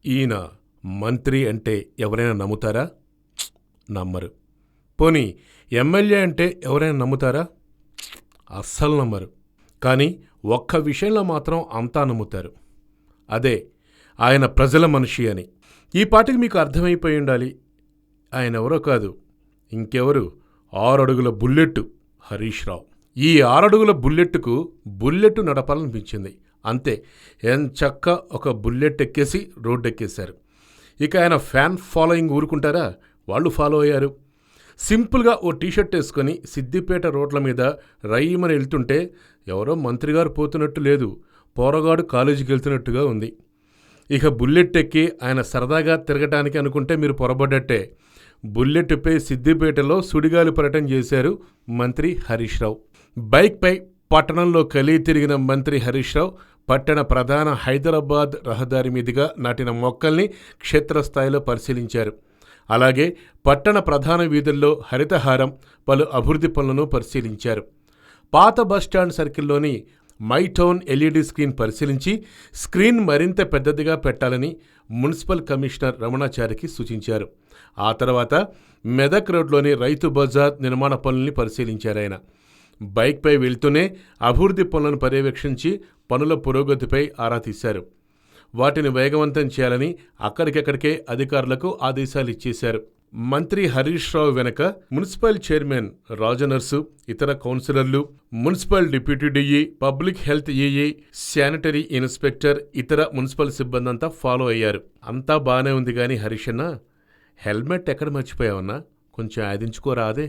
ఈయన మంత్రి అంటే ఎవరైనా నమ్ముతారా? నమ్మరు. పోనీ ఎమ్మెల్యే అంటే ఎవరైనా నమ్ముతారా? అస్సలు నమ్మరు. కానీ ఒక్క విషయంలో మాత్రం అంతా నమ్ముతారు. అదే ఆయన ప్రజల మనిషి అని. ఈ పాటికి మీకు అర్థమైపోయి ఉండాలి. ఆయన ఎవరో కాదు, ఇంకెవరు, 6 అడుగుల బుల్లెట్టు హరీష్ రావు. ఈ 6 అడుగుల బుల్లెట్టు నడపాలనిపించింది. అంతే, ఎంచక్కా ఒక బుల్లెట్ ఎక్కేసి రోడ్డు ఎక్కేశారు. ఇక ఆయన ఫ్యాన్ ఫాలోయింగ్ ఊరుకుంటారా? వాళ్ళు ఫాలో అయ్యారు. సింపుల్గా ఓ టీషర్ట్ వేసుకొని సిద్దిపేట రోడ్ల మీద రైమని వెళ్తుంటే ఎవరో మంత్రిగారు పోతున్నట్టు లేదు, పోరగాడు కాలేజీకి వెళ్తున్నట్టుగా ఉంది. ఇక బుల్లెట్ ఎక్కి ఆయన సరదాగా తిరగటానికి అనుకుంటే మీరు పొరబడ్డట్టే. బుల్లెట్పై సిద్దిపేటలో సుడిగాలి పర్యటన చేశారు మంత్రి హరీష్ రావు. బైక్పై పట్టణంలో కలిగి తిరిగిన మంత్రి హరీష్ రావు పట్టణ ప్రధాన హైదరాబాద్ రహదారి మీదుగా నాటిన మొక్కల్ని క్షేత్రస్థాయిలో పరిశీలించారు. అలాగే పట్టణ ప్రధాన వీధుల్లో హరితహారం, పలు అభివృద్ధి పనులను పరిశీలించారు. పాత బస్టాండ్ సర్కిల్లోని మై టౌన్ ఎల్ఈడి స్క్రీన్ పరిశీలించి స్క్రీన్ మరింత పెద్దదిగా పెట్టాలని మున్సిపల్ కమిషనర్ రమణాచారికి సూచించారు. ఆ తర్వాత మెదక్ రోడ్లోని రైతు బజార్ నిర్మాణ పనుల్ని పరిశీలించారాయన. బైక్పై వెళ్తూనే అభివృద్ధి పనులను పర్యవేక్షించి పనుల పురోగతిపై ఆరా తీశారు. వాటిని వేగవంతం చేయాలని అక్కడికెక్కడికే అధికారులకు ఆదేశాలు ఇచ్చేశారు. మంత్రి హరీష్ రావు వెనక మున్సిపల్ చైర్మన్ రాజనర్సు, ఇతర కౌన్సిలర్లు, municipal deputy DE, public health EE, sanitary inspector, ఇతర మున్సిపల్ సిబ్బంది అంతా ఫాలో అయ్యారు. అంతా బాగానే ఉంది కానీ హరీష్ అన్న, హెల్మెట్ ఎక్కడ మర్చిపోయావన్నా? కొంచెం ఆదించుకోరాదే?